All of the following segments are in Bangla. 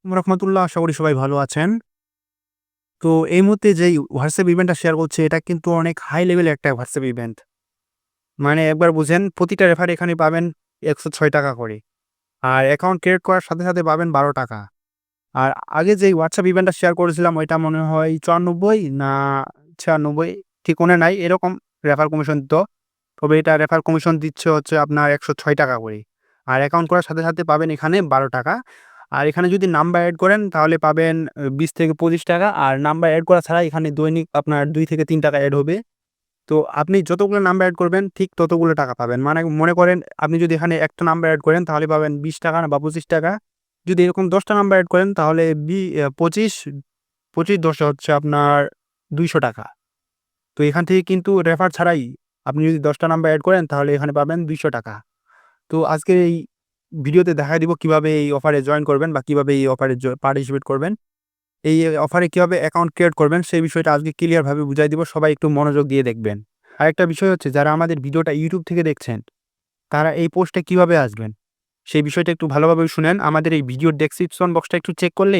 রহমতুল্লাহ, আশা করি সবাই ভালো আছেন। তো এই মুহূর্তে যেই হোয়াটসঅ্যাপ ইভেন্টটা শেয়ার করছি এটা কিন্তু অনেক হাই লেভেলের একটা হোয়াটসঅ্যাপ ইভেন্ট। মানে একবার বুঝেন প্রতিটা রেফার এখানে পাবেন ৳১০৬ করে। আর অ্যাকাউন্ট ক্রিয়েট করার সাথে, সাথে পাবেন ৳১২। আর আগে যেই হোয়াটসঅ্যাপ ইভেন্টটা শেয়ার করেছিলাম ওইটা মনে হয় ৯৪ না ৯৬ ঠিক মনে নাই। এরকম রেফার কমিশন দিত। তবে এটা রেফার কমিশন দিচ্ছে হচ্ছে আপনার ৳১০৬ করে। আর অ্যাকাউন্ট করার সাথে, সাথে পাবেন এখানে ৳১২। আর এখানে যদি নাম্বার এড করেন তাহলে পাবেন ৳২০ থেকে ৳২৫। আর নাম্বার এড করা ছাড়া এখানে দৈনিক আপনার ৳২ থেকে ৳৩ এড হবে। তো আপনি যতগুলো নাম্বার এড করবেন ঠিক ততগুলো টাকা পাবেন। মানে মনে করেন আপনি যদি এখানে একটা নাম্বার এড করেন তাহলে পাবেন ৳২০ বা ৳২৫। যদি এরকম ১০ টা নাম্বার এড করেন তাহলে ২৫, ২৫ ১০ হচ্ছে আপনার ৳২০০। তো এখান থেকে কিন্তু রেফার ছাড়াই আপনি যদি ১০ টা নাম্বার এড করেন তাহলে এখানে পাবেন ৳২০০। তো আজকের এই ভিডিওতে দেখায় দিব কিভাবে এই অফারে জয়েন করবেন বা কিভাবে এই অফারে পার্টিসিপেট করবেন। এই অফারে কিভাবে অ্যাকাউন্ট ক্রিয়েট করবেন সেই বিষয়টা আজকে ক্লিয়ার ভাবে বুঝাই দিব। সবাই একটু মনোযোগ দিয়ে দেখবেন। আরেকটা বিষয় হচ্ছে যারা আমাদের ভিডিওটা YouTube থেকে দেখছেন, তারা এই পোস্টে কিভাবে আসবেন? সেই বিষয়টা একটু ভালোভাবে শুনেন। আমাদের এই ভিডিওর ডেসক্রিপশন বক্সটা একটু চেক করলে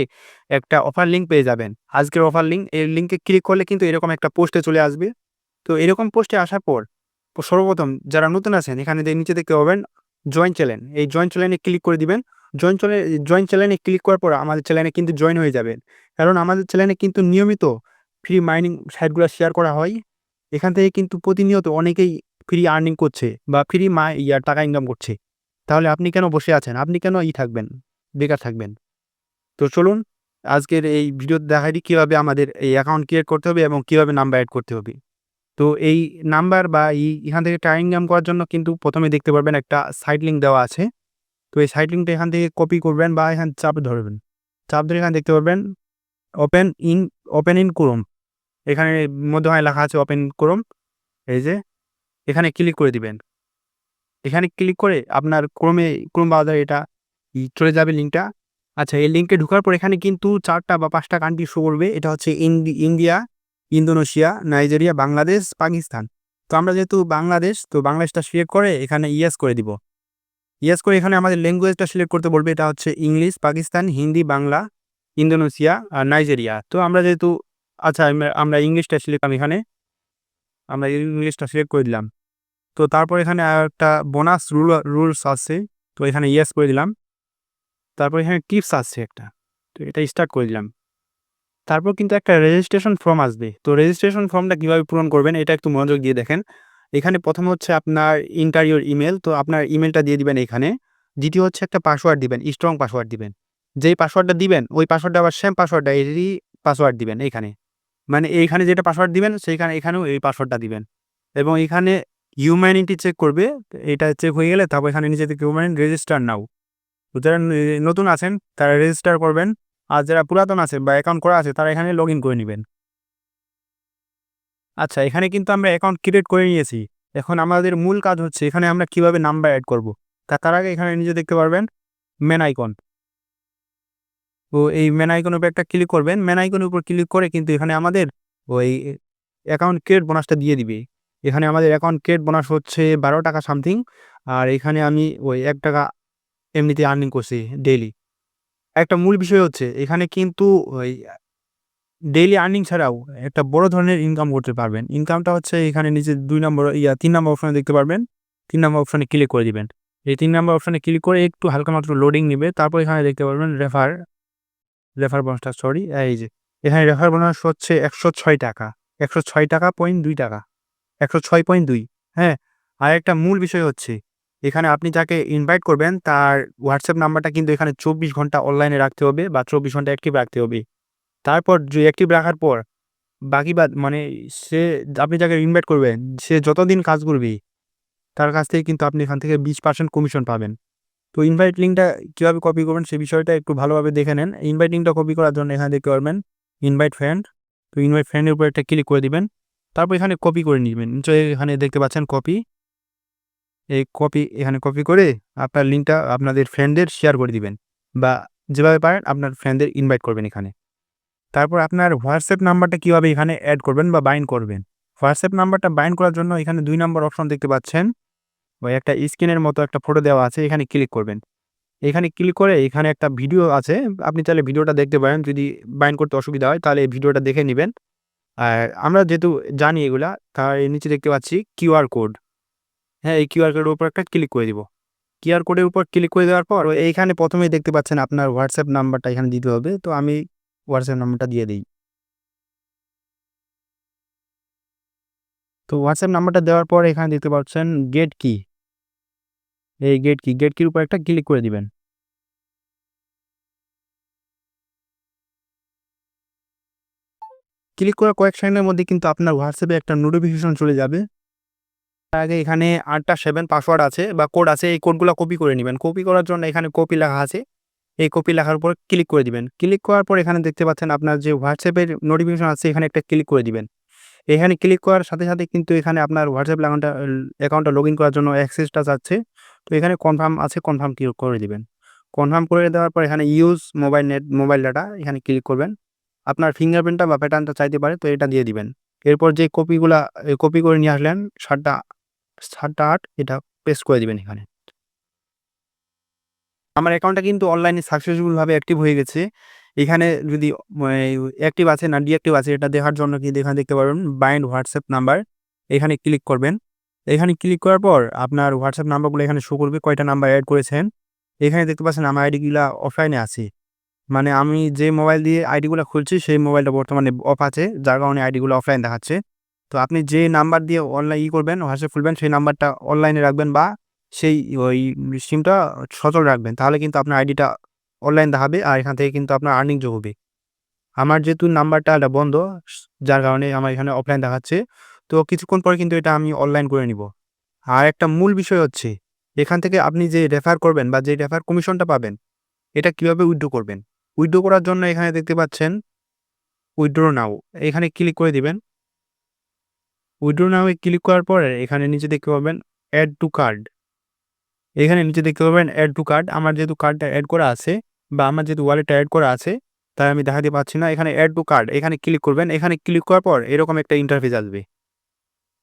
একটা অফার লিঙ্ক পেয়ে যাবেন। আজকের অফার লিঙ্ক, এই লিঙ্কে ক্লিক করলে কিন্তু এরকম একটা পোস্টে চলে আসবে। তো এরকম পোস্টে আসার পর সর্বপ্রথম যারা নতুন আছেন এখানে নিচে দেখতে পাবেন জয়েন চ্যানেল। এই জয়েন চ্যানেলে ক্লিক করে দিবেন। জয়েন চ্যানেলে ক্লিক করার পর আমাদের চ্যানেলে কিন্তু জয়েন হয়ে যাবেন। কারণ আমাদের চ্যানেলে কিন্তু নিয়মিত ফ্রি মাইনিং সাইটগুলো শেয়ার করা হয়। এখান থেকে কিন্তু প্রতিনিয়ত অনেকেই ফ্রি আর্নিং করছে বা ফ্রি টাকা ইনকাম করছে। তাহলে আপনি কেন বসে আছেন? আপনি কেন থাকবেন? বেকার থাকবেন? তো চলুন আজকের এই ভিডিওতে দেখাই দিই কিভাবে আমাদের এই অ্যাকাউন্ট ক্রিয়েট করতে হবে এবং কিভাবে নাম্বার এড করতে হবে। তো এই নাম্বার বা এখান থেকে টাকা ইনকাম করার জন্য কিন্তু ১ম এ দেখতে পারবেন একটা সাইট লিঙ্ক দেওয়া আছে। তো এই সাইট লিঙ্কটা এখান থেকে কপি করবেন বা এখানে চাপ ধরবেন। চাপ ধরে এখানে দেখতে পারবেন open in open in Chrome. এখানে মধ্যখানে লেখা আছে ওপেন ক্রোম। এই যে এখানে ক্লিক করে দিবেন। এখানে ক্লিক করে আপনার ক্রোম ব্রাউজারে এটা চলে যাবে লিঙ্কটা। আচ্ছা, এই লিঙ্কে ঢোকার পর এখানে কিন্তু ৪ টা বা ৫ টা কান্ট্রি শো করবে। এটা হচ্ছে India, Indonesia, Nigeria, Bangladesh, Pakistan. তো আমরা যেহেতু বাংলাদেশ, তো বাংলাদেশটা সিলেক্ট করে এখানে ইয়েস করে দিব। ইয়েস করে এখানে আমাদের ল্যাঙ্গুয়েজটা সিলেক্ট করতে বলবে। এটা হচ্ছে ইংলিশ, পাকিস্তান, হিন্দি, বাংলা, ইন্দোনেশিয়া আর নাইজেরিয়া। তো আমরা যেহেতু আচ্ছা আমরা ইংলিশটা সিলেক্ট করলাম এখানে। আমরা ইংলিশটা সিলেক্ট করে দিলাম। তো তারপর এখানে আরেকটা বোনাস রুলস আছে। তো এখানে ইয়েস করে দিলাম। তারপর এখানে টিপস আছে একটা। তো এটা স্টার্ট করে দিলাম। তারপর কিন্তু একটা রেজিস্ট্রেশন ফর্ম আসবে। তো রেজিস্ট্রেশন ফর্মটা কিভাবে পূরণ করবেন এটা একটু মনোযোগ দিয়ে দেখেন। এখানে ১ম হচ্ছে আপনার এন্টার ইওর ইমেইল। তো আপনার ইমেইলটা দিয়ে দিবেন এখানে। দ্বিতীয় হচ্ছে একটা পাসওয়ার্ড দিবেন, স্ট্রং পাসওয়ার্ড দিবেন। যেই পাসওয়ার্ডটা দিবেন ওই পাসওয়ার্ডটা আবার সেম পাসওয়ার্ডটা এরই পাসওয়ার্ড দিবেন এইখানে। মানে এইখানে যেটা পাসওয়ার্ড দিবেন সেইখানে এখানেও এই পাসওয়ার্ডটা দিবেন। এবং এখানে হিউম্যানিটি চেক করবে। এটা চেক হয়ে গেলে তারপর এখানে নিচে থেকে রেজিস্টার নাও। তো যারা নতুন আছেন তারা রেজিস্টার করবেন। আর যারা পুরাতন আছে বা অ্যাকাউন্ট করা আছে তারা এখানে লগইন করে নিবেন। আচ্ছা, এখানে কিন্তু আমরা অ্যাকাউন্ট ক্রিয়েট করে নিয়েছি। এখন আমাদের মূল কাজ হচ্ছে এখানে আমরা কিভাবে নাম্বার এড করব। তার আগে এখানে নিচে দেখতে পারবেন মেন আইকন। তো এই মেন আইকনের উপর একটা ক্লিক করবেন। মেন আইকনের উপর ক্লিক করে কিন্তু এখানে আমাদের ওই অ্যাকাউন্ট ক্রিয়েট বোনাসটা দিয়ে দিবে। এখানে আমাদের অ্যাকাউন্ট ক্রিয়েট বোনাস হচ্ছে ৳১২ সামথিং। আর এখানে আমি ওই ৳১ এমনিতে আর্নিং করছি ডেইলি। একটা মূল বিষয় হচ্ছে এখানে কিন্তু ওই ডেইলি আর্নিং ছাড়াও একটা বড় ধরনের ইনকাম করতে পারবেন। ইনকামটা হচ্ছে এখানে নিচে ২ নম্বর ৩ নম্বর অপশনে দেখতে পারবেন। ৩ নম্বর অপশনে ক্লিক করে দিবেন। এই ৩ নম্বর অপশনে ক্লিক করে একটু হালকা মাত্র লোডিং নিবে। তারপর এখানে দেখতে পারবেন রেফার বোনাসটা এই যে এখানে রেফার বোনাস হচ্ছে ৳১০৬ ৳১০৬.২ ১০৬.২ হ্যাঁ? আরেকটা মূল বিষয় হচ্ছে এখানে আপনি যাকে ইনভাইট করবেন তার WhatsApp নাম্বারটা কিন্তু এখানে ২৪ ঘন্টা অনলাইনে রাখতে হবে বা ২৪ ঘন্টা অ্যাক্টিভ রাখতে হবে। তারপর যে অ্যাক্টিভ রাখার পর বাদ মানে সে আপনি যাকে ইনভাইট করবেন সে যতদিন কাজ করবে তার কাছ থেকে কিন্তু আপনি এখান থেকে ২০% কমিশন পাবেন। তো ইনভাইট লিঙ্কটা কিভাবে কপি করবেন সে বিষয়টা একটু ভালোভাবে দেখে নেন। ইনভাইট লিঙ্কটা কপি করার জন্য এখানে দেখতে পারবেন ইনভাইট ফ্রেন্ড। তো ইনভাইট ফ্রেন্ডের উপর একটা ক্লিক করে দিবেন। তারপর এখানে কপি করে নিবেন। নিশ্চয়ই এখানে দেখতে পাচ্ছেন কপি। এই কপি এখানে কপি করে আপনার লিঙ্কটা আপনাদের ফ্রেন্ডদের শেয়ার করে দিবেন বা যেভাবে পারেন আপনার ফ্রেন্ডদের ইনভাইট করবেন এখানে। তারপর আপনার WhatsApp নাম্বারটা কিভাবে এখানে এড করবেন বা বাইন্ড করবেন। WhatsApp নাম্বারটা বাইন্ড করার জন্য এখানে ২ নম্বর অপশন দেখতে পাচ্ছেন। ওই একটা স্ক্রিনের মতো একটা ফটো দেওয়া আছে, এখানে ক্লিক করবেন। এখানে ক্লিক করে এখানে একটা ভিডিও আছে। আপনি চাইলে ভিডিওটা দেখতে পারেন। যদি বাইন্ড করতে অসুবিধা হয় তাহলে এই ভিডিওটা দেখে নিবেন। আর আমরা যেহেতু জানি এগুলা, তার নিচে দেখতে পাচ্ছি কিউআর কোড। হ্যাঁ, এই কিউআর কোডের উপর একটা ক্লিক করে দিব। কিউআর কোডের উপর ক্লিক করে দেওয়ার পর এইখানে ১ম এই দেখতে পাচ্ছেন আপনার WhatsApp নাম্বারটা এখানে দিতে হবে। তো আমি WhatsApp নাম্বারটা দিয়ে দেই। তো WhatsApp নাম্বারটা দেওয়ার পর এখানে দেখতে পাচ্ছেন গেট কি। এই গেট কির উপর একটা ক্লিক করে দিবেন। ক্লিক করার কয়েক সেকেন্ডের মধ্যে কিন্তু আপনার WhatsApp এ একটা নোটিফিকেশন চলে যাবে। তার আগে এখানে ৮ টা 7 পাসওয়ার্ড আছে বা কোড আছে। এই কোডগুলা কপি করে নিবেন। কপি করার জন্য এখানে কপি লেখা আছে। এই কপি লেখার উপর ক্লিক করে দিবেন। ক্লিক করার পর এখানে দেখতে পাচ্ছেন আপনার যে WhatsApp এর নোটিফিকেশন আছে এখানে একটা ক্লিক করে দিবেন। এখানে ক্লিক করার সাথে, সাথে কিন্তু এখানে আপনার WhatsApp অ্যাকাউন্টটা লগইন করার জন্য অ্যাক্সেসটা চাচ্ছে। তো এখানে কনফার্ম আছে, কনফার্ম ক্লিক করে দিবেন। কনফার্ম করে দেওয়ার পর এখানে ইউজ মোবাইল ডাটা এখানে ক্লিক করবেন। আপনার ফিঙ্গারপ্রিন্টটা বা প্যাটার্নটা চাইতে পারে, তো এটা দিয়ে দিবেন। এরপর যে কপি করে নিয়ে আসলেন ৭টা ৮ এটা পেস্ট করে দিবেন এখানে। আমার অ্যাকাউন্টটা কিন্তু অনলাইনে সাকসেসফুল ভাবে অ্যাক্টিভ হয়ে গেছে। এখানে যদি অ্যাক্টিভ আছে না ডিঅ্যাক্টিভ আছে এটা দেখার জন্য কিন্তু এখানে দেখতে পারবেন বাইন্ড WhatsApp নাম্বার। এখানে ক্লিক করবেন। এখানে ক্লিক করার পর আপনার WhatsApp নাম্বারগুলো এখানে শো করবে কয়টা নাম্বার এড করেছেন। এখানে দেখতে পাচ্ছেন আমার আইডিগুলা অফলাইনে আছে। মানে আমি যে মোবাইল দিয়ে আইডিগুলা খুলছি সেই মোবাইলটা বর্তমানে অফ আছে। যার কারণে আইডিগুলো অফলাইন দেখাচ্ছে। তো আপনি যে নাম্বার দিয়ে করবেন WhatsApp খুলবেন সেই নাম্বারটা অনলাইনে রাখবেন বা সেই ওই সিমটা সচল রাখবেন। তাহলে কিন্তু আপনার আইডিটা অনলাইন দেখাবে আর এখান থেকে কিন্তু আপনার আর্নিং যোগ হবে। আমার যেহেতু নাম্বারটা এটা বন্ধ যার কারণে আমার এখানে অফলাইন দেখাচ্ছে। তো কিছুক্ষণ পরে কিন্তু এটা আমি অনলাইন করে নিব। আর একটা মূল বিষয় হচ্ছে এখান থেকে আপনি যে রেফার করবেন বা যে রেফার কমিশনটা পাবেন এটা কিভাবে উইথড্র করবেন। উইথড্র করার জন্য এখানে দেখতে পাচ্ছেন উইথড্র নাও এখানে ক্লিক করে দিবেন। উইথড্র নাও এ ক্লিক করার পরে এখানে নিচে দেখতে পাবেন অ্যাড টু কার্ড। এখানে নিচে দেখতে পাবেন অ্যাড টু কার্ড। আমার যেহেতু কার্ডটা এড করা আছে বা আমার যেহেতু ওয়ালেটটা এড করা আছে তাই আমি দেখাতে পাচ্ছি না। এখানে অ্যাড টু কার্ড এখানে ক্লিক করবেন। এখানে ক্লিক করার পর এরকম একটা ইন্টারফেস আসবে।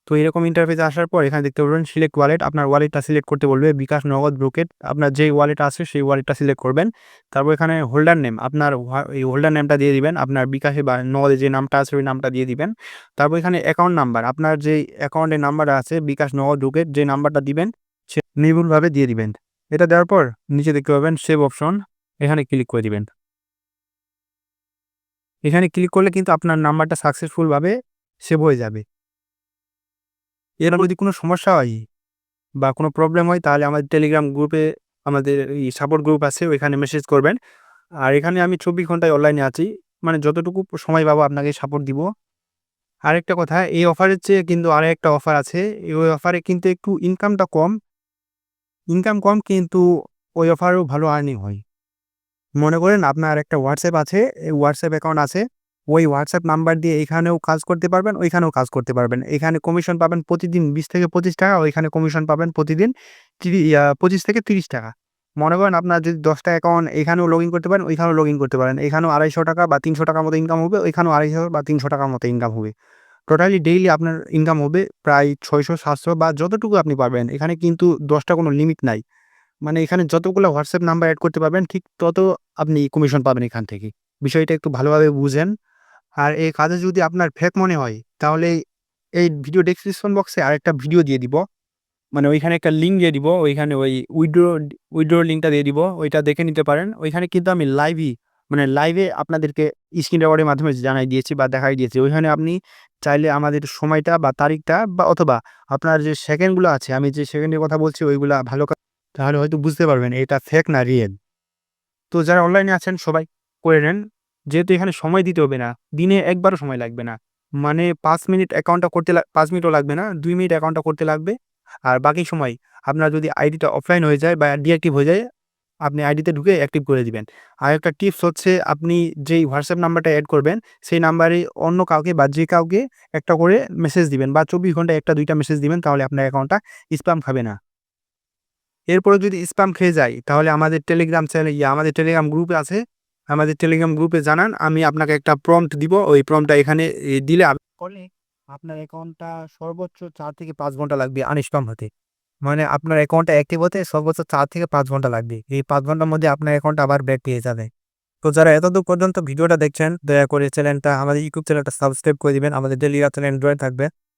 তো এরকম ইন্টারফেস আসার পর এখানে দেখতে পাবেন সিলেক্ট ওয়ালেট। আপনার ওয়ালেটটা সিলেক্ট করতে বলবে বিকাশ, নগদ, ব্রোকেট। আপনার যেই ওয়ালেট আছে সেই ওয়ালেটটা সিলেক্ট করবেন। তারপর এখানে হোল্ডার নেম আপনার এই হোল্ডার নেমটা দিয়ে দিবেন। আপনার বিকাশে বা নগদে যে নামটা আছে ওই নামটা দিয়ে দিবেন। তারপর এখানে অ্যাকাউন্ট নাম্বার আপনার যেই অ্যাকাউন্টের নাম্বার আছে বিকাশ, নগদ, ব্রোকেট যে নাম্বারটা দিবেন সে নির্ভুলভাবে দিয়ে দিবেন। এটা দেওয়ার পর নিচে দেখতে পাবেন সেভ অপশন এখানে ক্লিক করে দিবেন। এখানে ক্লিক করলে কিন্তু আপনার নাম্বারটা সাকসেসফুলভাবে সেভ হয়ে যাবে। এর যদি কোনো সমস্যা হয় বা কোনো প্রবলেম হয় তাহলে আমাদের টেলিগ্রাম গ্রুপে আমাদের এই সাপোর্ট গ্রুপ আছে ওইখানে মেসেজ করবেন। আর এখানে আমি ২৪ ঘন্টায় অনলাইনে আছি। মানে যতটুকু সময় পাবো আপনাকে সাপোর্ট দিব। আরেকটা কথা এই অফারের চেয়ে কিন্তু আরেকটা অফার আছে। ওই অফারে কিন্তু একটু ইনকাম কম কিন্তু ওই অফারেও ভালো আর্নিং হয়। মনে করেন আপনার একটা WhatsApp আছে, এই WhatsApp অ্যাকাউন্ট আছে। ওই WhatsApp নাম্বার দিয়ে এখানেও কাজ করতে পারবেন, ওইখানেও কাজ করতে পারবেন। এখানে কমিশন পাবেন প্রতিদিন ২০ থেকে ২৫ টাকা, ওইখানে কমিশন পাবেন প্রতিদিন ২৫ থেকে ৩০ টাকা। মনে করেন আপনার যদি ১০ টা অ্যাকাউন্ট এখানেও লগইন করতে পারেন, ওইখানেও লগইন করতে পারেন। এখানেও ৳২৫০ বা ৳৩০০ মতো ইনকাম হবে, ওইখানেও ৳২৫০ বা ৳৩০০ মতো ইনকাম হবে। টোটালি ডেইলি আপনার ইনকাম হবে প্রায় ৬০০-৭০০ বা যতটুকু আপনি পারবেন। এখানে কিন্তু ১০ টা কোনো লিমিট নাই। মানে এখানে যতগুলো WhatsApp নাম্বার এড করতে পারবেন ঠিক তত আপনি কমিশন পাবেন এখান থেকে। বিষয়টা একটু ভালোভাবে বুঝেন। আর এই কাজে যদি আপনার ফেক মনে হয় তাহলে এই ভিডিও ডেসক্রিপশন বক্সে আরেকটা ভিডিও দিয়ে দিব। মানে ওইখানে একটা লিঙ্ক দিয়ে দিব। ওইখানে ওই উইথড্র লিঙ্কটা দিয়ে দিব। ওইটা দেখে নিতে পারেন। ওইখানে কিন্তু আমি লাইভে আপনাদেরকে স্ক্রিন রেকর্ডের মাধ্যমে জানাই দিয়েছি বা দেখাই দিয়েছি। ওইখানে আপনি চাইলে আমাদের সময়টা বা তারিখটা বা অথবা আপনার যে সেকেন্ডগুলো আছে আমি যে সেকেন্ডের কথা বলছি ওইগুলা তাহলে হয়তো বুঝতে পারবেন এটা ফেক না রিয়েল। তো যারা অনলাইনে আছেন সবাই করে নেন। যেহেতু এখানে সময় দিতে হবে না। দিনে একবারও সময় লাগবে না। মানে ৫ মিনিট অ্যাকাউন্টটা করতে ৫ মিনিটও লাগবে না। ২ মিনিট অ্যাকাউন্টটা করতে লাগবে। আর বাকি সময় আপনার যদি আইডিটা অফলাইন হয়ে যায় বা ডিঅ্যাক্টিভ হয়ে যায়, আপনি আইডিতে ঢুকে অ্যাক্টিভ করে দিবেন। আরেকটা টিপস হচ্ছে আপনি যেই WhatsApp নাম্বারটা এড করবেন, সেই নাম্বারে অন্য কাউকে বা যে কাউকে একটা করে মেসেজ দিবেন বা ২৪ ঘন্টায় ১টা ২টা মেসেজ দিবেন তাহলে আপনার অ্যাকাউন্টটা স্প্যাম খাবে না। এরপরেও যদি স্প্যাম খেয়ে যায় তাহলে আমাদের টেলিগ্রাম চ্যানেল আমাদের টেলিগ্রাম গ্রুপ আছে। আমাদের টেলিগ্রাম গ্রুপে জানান। আমি আপনাকে একটা প্রম্পট দিব। ওই প্রম্পটটা এখানে দিলে করলে আপনার অ্যাকাউন্টটা সর্বোচ্চ ৪ থেকে ৫ ঘন্টা লাগবে আনস্প্যাম হতে। মানে আপনার অ্যাকাউন্টটা অ্যাক্টিভ হতে সর্বোচ্চ 4 থেকে 5 ঘন্টা লাগবে। এই 5 ঘন্টার মধ্যে আপনার অ্যাকাউন্ট আবার ব্যাক পেয়ে যাবে। তো যারা এতদূর পর্যন্ত ভিডিওটা দেখছেন, দয়া করে চ্যানেলটা আমাদের ইউটিউব চ্যানেলটা সাবস্ক্রাইব করে দিবেন। আমাদের ডেইলি রাতের এন্ড্রয়েড থাকবে।